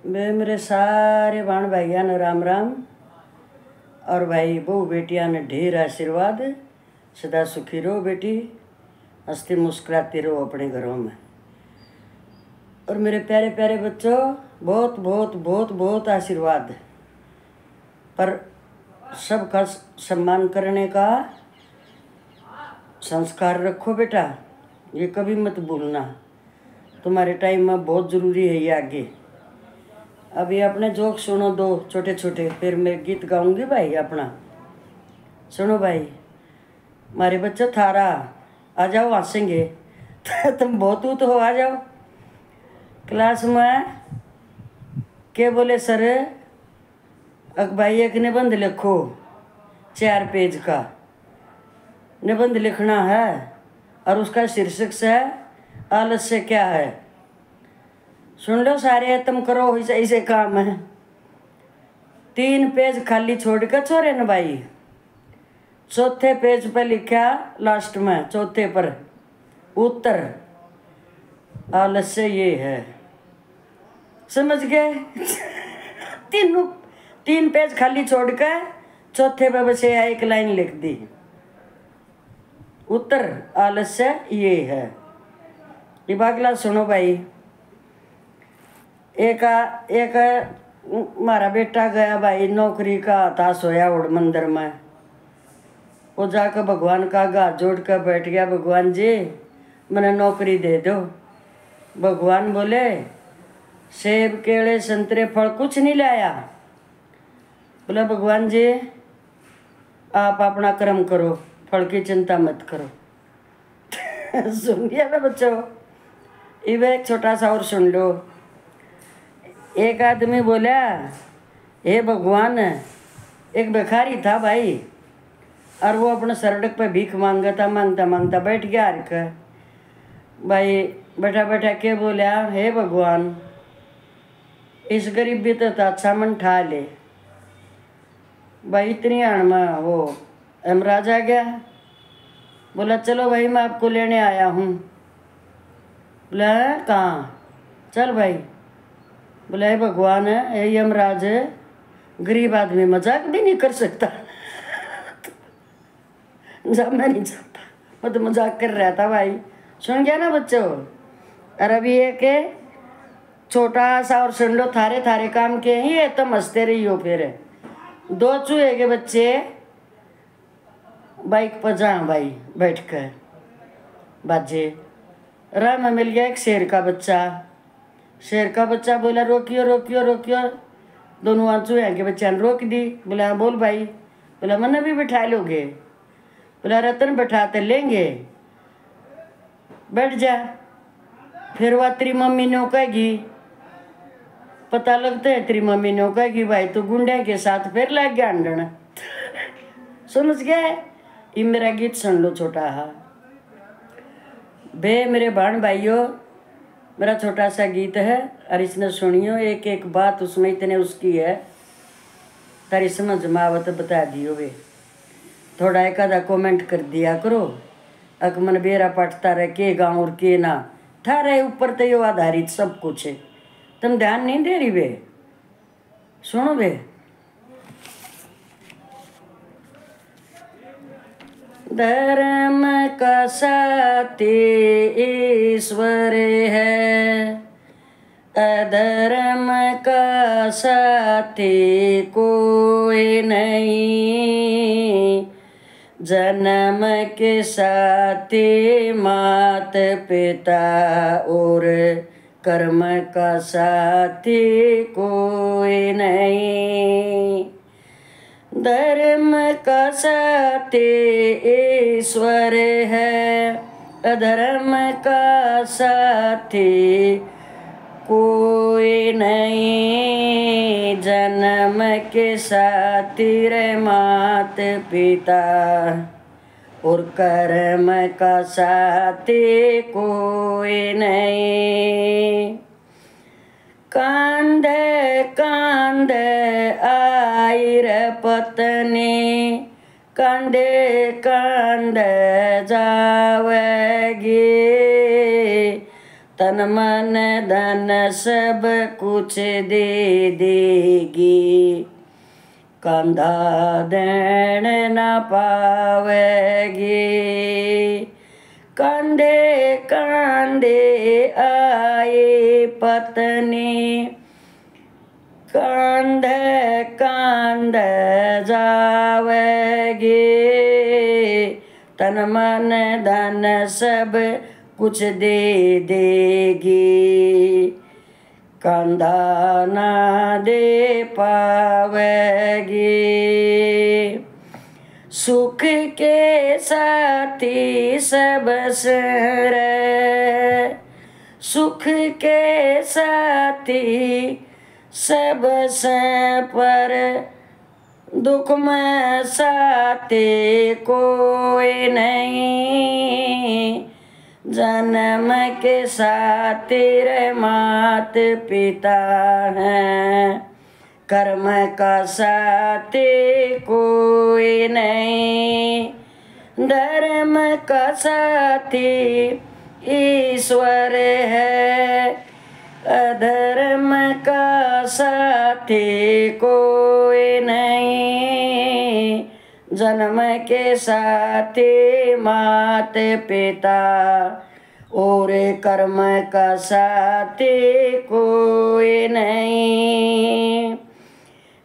वे मेरे सारे बाण भाइया ने राम राम। और भाई बहू बेटिया ने ढेर आशीर्वाद। सदा सुखी रहो बेटी, हंसती मुस्कुराती रहो अपने घरों में। और मेरे प्यारे प्यारे बच्चों, बहुत बहुत बहुत बहुत आशीर्वाद। पर सबका सम्मान करने का संस्कार रखो बेटा, ये कभी मत भूलना। तुम्हारे टाइम में बहुत ज़रूरी है ये आगे। अभी अपने जोक सुनो दो छोटे छोटे, फिर मैं गीत गाऊंगी भाई अपना। सुनो भाई, मारे बच्चे थारा आ जाओ, हंसेंगे। तुम बहुत तो हो, आ जाओ क्लास में। क्या बोले सर? भाई एक निबंध लिखो 4 पेज का निबंध लिखना है, और उसका शीर्षक से आलस्य क्या है। सुन लो सारे, तुम करो ऐसे काम है। 3 पेज खाली छोड़ कर छोरे न भाई, चौथे पेज पे लिखा लास्ट में, चौथे पर उत्तर आलस्य ये है। समझ गए? 3 पेज खाली छोड़ कर चौथे पे बस एक लाइन लिख दी, उत्तर आलस्य ये है। ये अगला सुनो भाई। एक हमारा बेटा गया भाई नौकरी का था, सोया उड़ मंदिर में। वो जाकर भगवान का हाथ जोड़ कर बैठ गया, भगवान जी मैंने नौकरी दे दो। भगवान बोले सेब केले संतरे फल कुछ नहीं लाया। बोला भगवान जी आप अपना कर्म करो, फल की चिंता मत करो। सुन लिया ना बच्चों? इवे एक छोटा सा और सुन लो। एक आदमी बोला हे भगवान, एक भिखारी था भाई, और वो अपने सड़क पे भीख मांगता मांगता मांगता बैठ गया। हर भाई बैठा बैठा के बोला हे भगवान, इस गरीब भी तो अच्छा मन ठा ले। भाई इतनी आड़ में वो यमराज आ गया। बोला चलो भाई मैं आपको लेने आया हूँ। बोला कहाँ? चल भाई। बोला हे भगवान है ये यमराज है, गरीब आदमी मजाक भी नहीं कर सकता। जब मैं नहीं जानता, मैं तो मजाक कर रहा था भाई। सुन गया ना बच्चों? और अभी एक छोटा सा और सुन लो, थारे थारे काम के ही है, तुम हंसते रही हो। फिर 2 चूहे के बच्चे बाइक पर जा भाई बैठ कर बाजे। राह में मिल गया एक शेर का बच्चा। शेर का बच्चा बोला रोकियो रोकियो रोकियो। दोनों चूहे के बच्चा ने रोक दी। बोला बोल भाई। बोला मैंने भी बिठा लोगे? बोला रतन बैठाते लेंगे, बैठ जा। फिर वह तेरी मम्मी ने कहेगी, पता लगता है तेरी मम्मी ने कहेगी भाई तू गुंडे के साथ फिर लग गया अंडन। समझ गए? ये मेरा गीत सुन लो छोटा। हाँ बे मेरे भाण भाइयों, मेरा छोटा सा गीत है और इसने सुनियो। एक एक बात उसमें इतने उसकी है, तारी समझ में आवत बता दियो। वे थोड़ा एक आधा कमेंट कर दिया करो। अकमन बेरा पटता रहे के गाँव और के ना, थारे ऊपर तो यो आधारित सब कुछ है। तुम ध्यान नहीं दे रही वे? सुनो वे। धर्म का साथी ईश्वर है, अधर्म का साथी कोई नहीं। जन्म के साथी मात पिता और कर्म का साथी कोई नहीं। धर्म का साथी ईश्वर है, अधर्म का साथी कोई नहीं। जन्म के साथी रे मात पिता और कर्म का साथी कोई नहीं। कांधे कांधे आई रे पत्नी, कांधे कांधे जावेगी। तन मन धन सब कुछ दे देगी, कंधा देन न पावेगी। कंधे कंधे आए पत्नी, कंधे कंधे जावेगी। तन मन धन सब कुछ दे देगी, कंधा ना दे पावेगी। सुख के साथी सब सर, सुख के साथी सब से पर, दुख में साथी कोई नहीं। जन्म के साथी रे मात पिता हैं, कर्म का साथी कोई नहीं। धर्म का साथी ईश्वर है, अधर्म का साथी कोई नहीं। जन्म के साथी मात पिता, और कर्म का साथी कोई नहीं।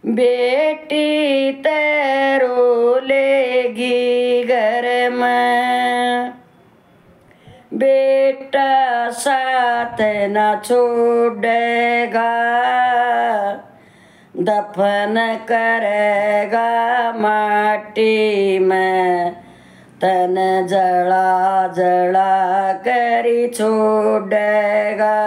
बेटी तेरो लेगी घर में, बेटा साथ न छोड़ेगा। दफन करेगा माटी में, तन जला जला करी छोड़ेगा।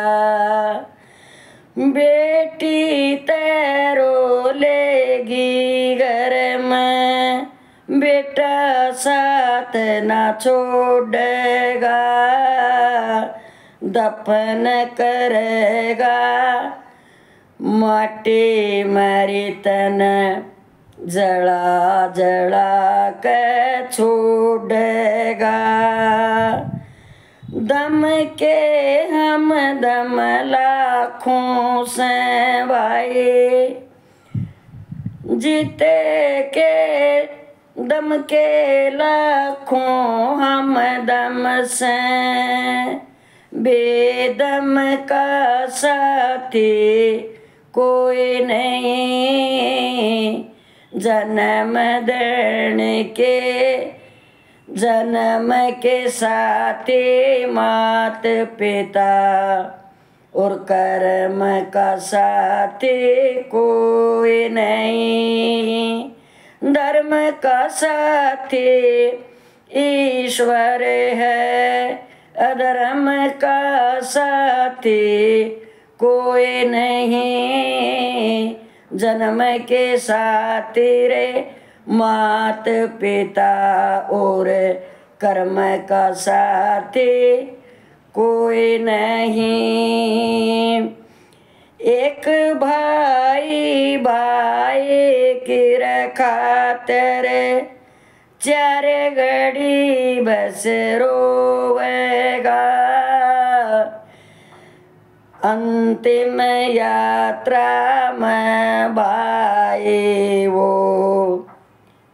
बेटी तेरो लेगी घर में, बेटा साथ न छोड़ेगा। दफन करेगा माटी मरी, तन जला जला के छोड़ेगा। दम के हम दम लाखों से भाई, जीते के दम के लाखों हम दम से। बेदम का साथी कोई नहीं। जन्म देने के जन्म के साथी मात पिता, और कर्म का साथी कोई नहीं। धर्म का साथी ईश्वर है, अधर्म का साथी कोई नहीं। जन्म के साथी रे मात पिता, और कर्म का साथी कोई नहीं। एक भाई भाई की खातिर, चार घड़ी बस रोवेगा। अंतिम यात्रा में भाई वो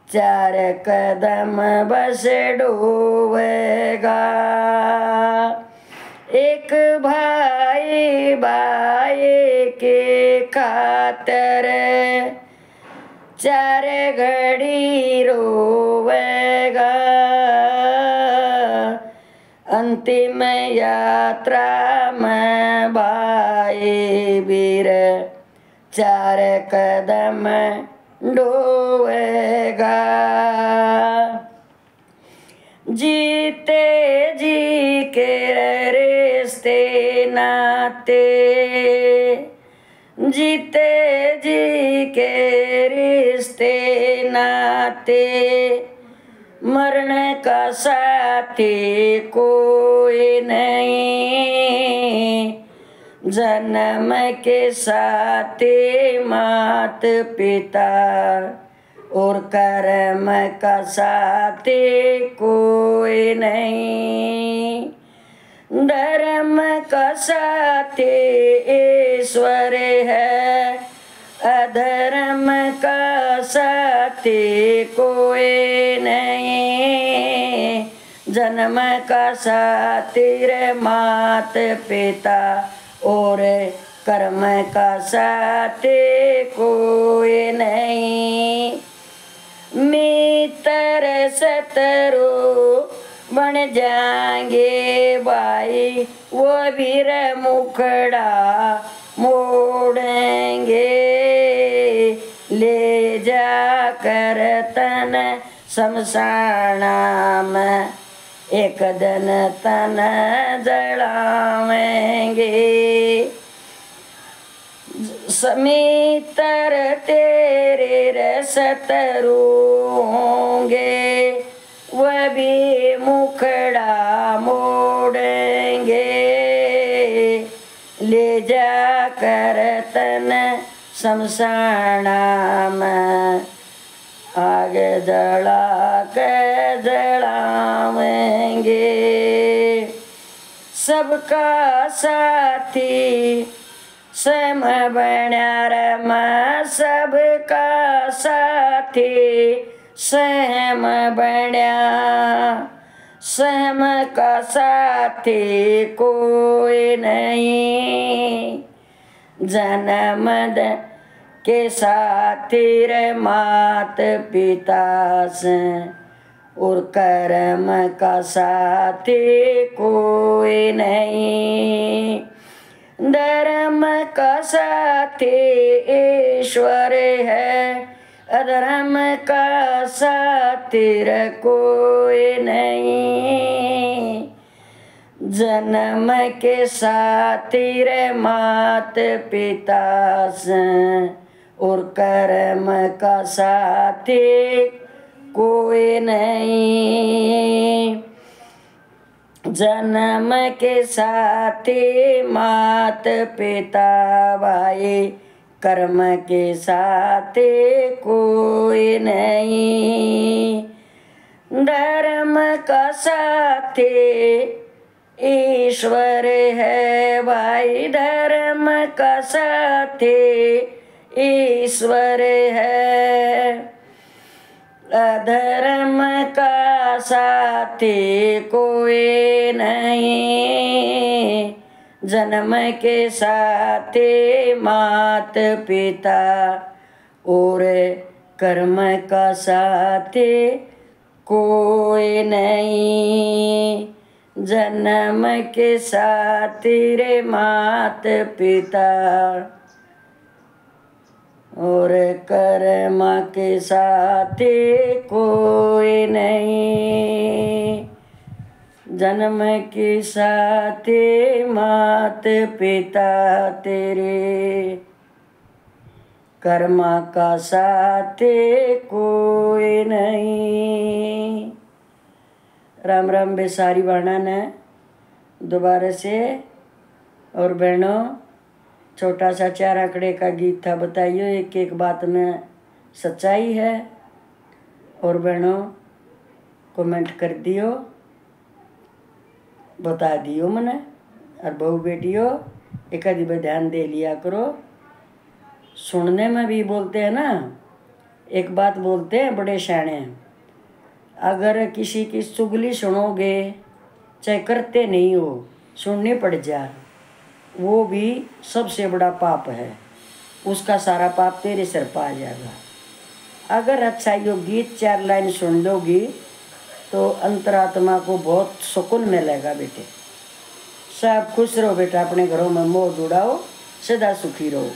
चार कदम बस डूबेगा। एक भाई भाई के खातिर, चार घड़ी रोवेगा। अंतिम यात्रा में भाई वीर चार कदम डोवेगा। जीते जी के रिश्ते नाते, जीते जी के रिश्ते नाते, मरने का साथी कोई नहीं। जन्म के साथी मात पिता, और कर्म का साथी कोई नहीं। धर्म का साथी ईश्वर है, अधर्म का साथी कोई नहीं। जन्म का साथी रे मात पिता और कर्म का साथी कोई नहीं। मित्र शत्रु बन जाएंगे भाई, वो वीर मुखड़ा मोड़ेंगे। ले जा कर तन शमशाना में, एक दिन तन जलावेंगे। मित्र तेरे रे शत्रु होंगे, वह भी मुखड़ा मोड़ेंगे। ले जा कर तन शमशाना में, आग जला के जलावेंगे। सबका साथी सम बण्या रमा, सबका साथी सहम बण्या। सहम का साथी कोई नहीं। जन्म के साथी रे मात पिता से, और कर्म का साथी कोई नहीं। धर्म का साथी ईश्वर है, अधर्म का साथी कोई नहीं। जन्म के साथी रे मात पिता से, और कर्म का साथी कोई नहीं। जन्म के साथी मात पिता भाई, कर्म के साथी कोई नहीं। धर्म का साथी ईश्वर है भाई, धर्म का साथी ईश्वर है। अधर्म का साथी कोई नहीं। जन्म के साथी मात पिता, और कर्म का साथी कोई नहीं। जन्म के साथी रे मात पिता, और कर्म के साथी कोई नहीं। जन्म के साथी मात पिता तेरे, कर्म का साथी कोई नहीं। राम राम बेसारी बाणा ने दोबारा से। और बहनों, छोटा सा 4 आंकड़े का गीत था, बताइयो एक एक बात में सच्चाई है। और बहनों कमेंट कर दियो, बता दियो मने। और बहू बेटियों एक आदि पे ध्यान दे लिया करो। सुनने में भी बोलते हैं ना, एक बात बोलते हैं बड़े शाणे, अगर किसी की चुगली सुनोगे, चाहे करते नहीं हो, सुननी पड़ जाए, वो भी सबसे बड़ा पाप है। उसका सारा पाप तेरे सिर पर आ जाएगा। अगर अच्छा यो गीत 4 लाइन सुन लोगी तो अंतरात्मा को बहुत सुकून मिलेगा बेटे। सब खुश रहो बेटा, अपने घरों में मौज उड़ाओ, सदा सुखी रहो।